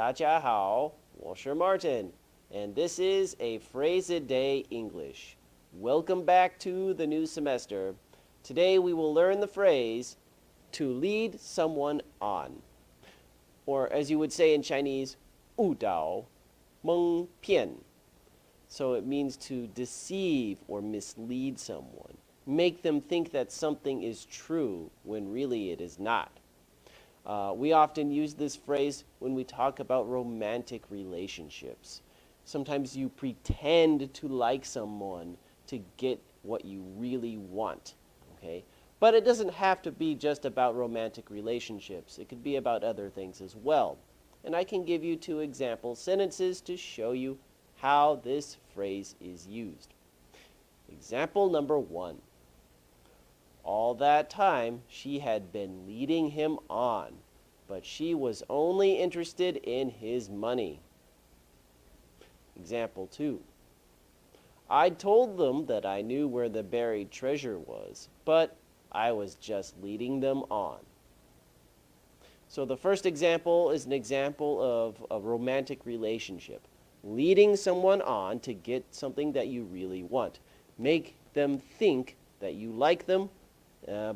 大家好，我是 Martin, and this is a Phrase a Day English. Welcome back to the new semester. Today we will learn the phrase to lead someone on, or as you would say in Chinese, 误导,蒙骗. So it means to deceive or mislead someone, make them think that something is true when really it is not. We often use this phrase when we talk about romantic relationships. Sometimes you pretend to like someone to get what you really want, okay? But it doesn't have to be just about romantic relationships. It could be about other things as well. And I can give you 2 example sentences to show you how this phrase is used. Example number 1. All that time, she had been leading him on, but she was only interested in his money. Example 2. I told them that I knew where the buried treasure was, but I was just leading them on. So the first example is an example of a romantic relationship. Leading someone on to get something that you really want. Make them think that you like them,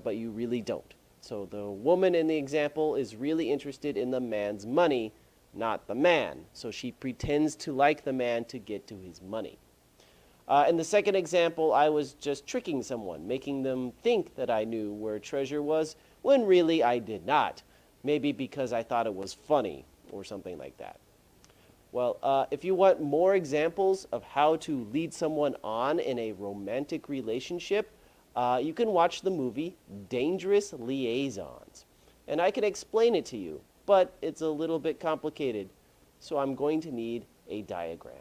but you really don't. So the woman in the example is really interested in the man's money, not the man. So she pretends to like the man to get to his money. In the second example, I was just tricking someone, making them think that I knew where treasure was, when really I did not. Maybe because I thought it was funny or something like that. Well, if you want more examples of how to lead someone on in a romantic relationship, you can watch the movie Dangerous Liaisons. And I can explain it to you, but it's a little bit complicated, so I'm going to need a diagram.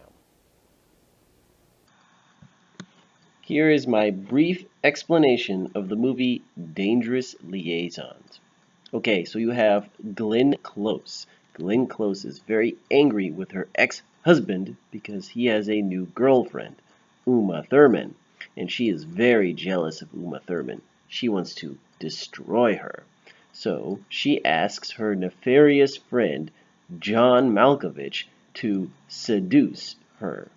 Here is my brief explanation of the movie Dangerous Liaisons. Okay, so you have Glenn Close. Glenn Close is very angry with her ex-husband because he has a new girlfriend, Uma Thurman. And she is very jealous of Uma Thurman. She wants to destroy her. So she asks her nefarious friend, John Malkovich, to seduce her.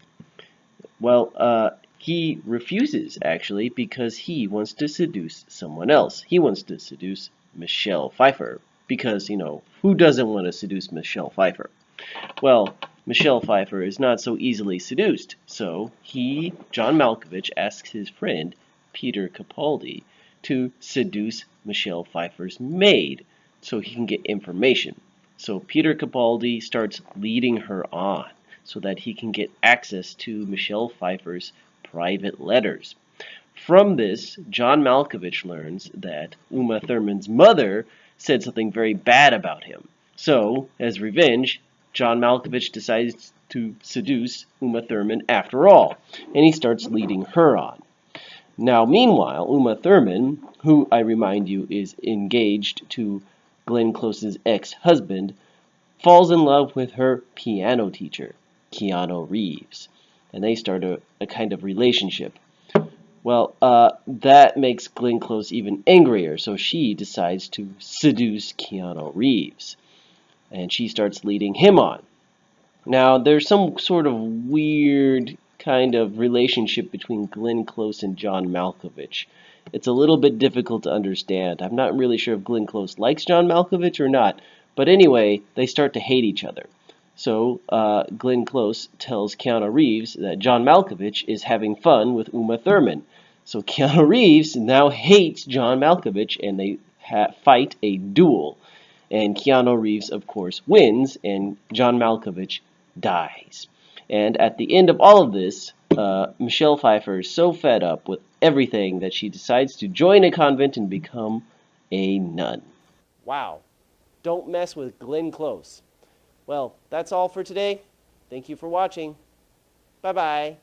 Well, he refuses, actually, because he wants to seduce someone else. He wants to seduce Michelle Pfeiffer. Because, who doesn't want to seduce Michelle Pfeiffer? Well, Michelle Pfeiffer is not so easily seduced, so John Malkovich, asks his friend, Peter Capaldi, to seduce Michelle Pfeiffer's maid so he can get information. So Peter Capaldi starts leading her on so that he can get access to Michelle Pfeiffer's private letters. From this, John Malkovich learns that Uma Thurman's mother said something very bad about him. So, as revenge, John Malkovich decides to seduce Uma Thurman after all, and he starts leading her on. Now, meanwhile, Uma Thurman, who I remind you is engaged to Glenn Close's ex-husband, falls in love with her piano teacher, Keanu Reeves, and they start a kind of relationship. Well, that makes Glenn Close even angrier, so she decides to seduce Keanu Reeves. And she starts leading him on. Now, there's some sort of weird kind of relationship between Glenn Close and John Malkovich. It's a little bit difficult to understand. I'm not really sure if Glenn Close likes John Malkovich or not. But anyway, they start to hate each other. So Glenn Close tells Keanu Reeves that John Malkovich is having fun with Uma Thurman. So Keanu Reeves now hates John Malkovich, and they fight a duel. And Keanu Reeves, of course, wins, and John Malkovich dies. And at the end of all of this, Michelle Pfeiffer is so fed up with everything that she decides to join a convent and become a nun. Wow. Don't mess with Glenn Close. Well, that's all for today. Thank you for watching. Bye-bye.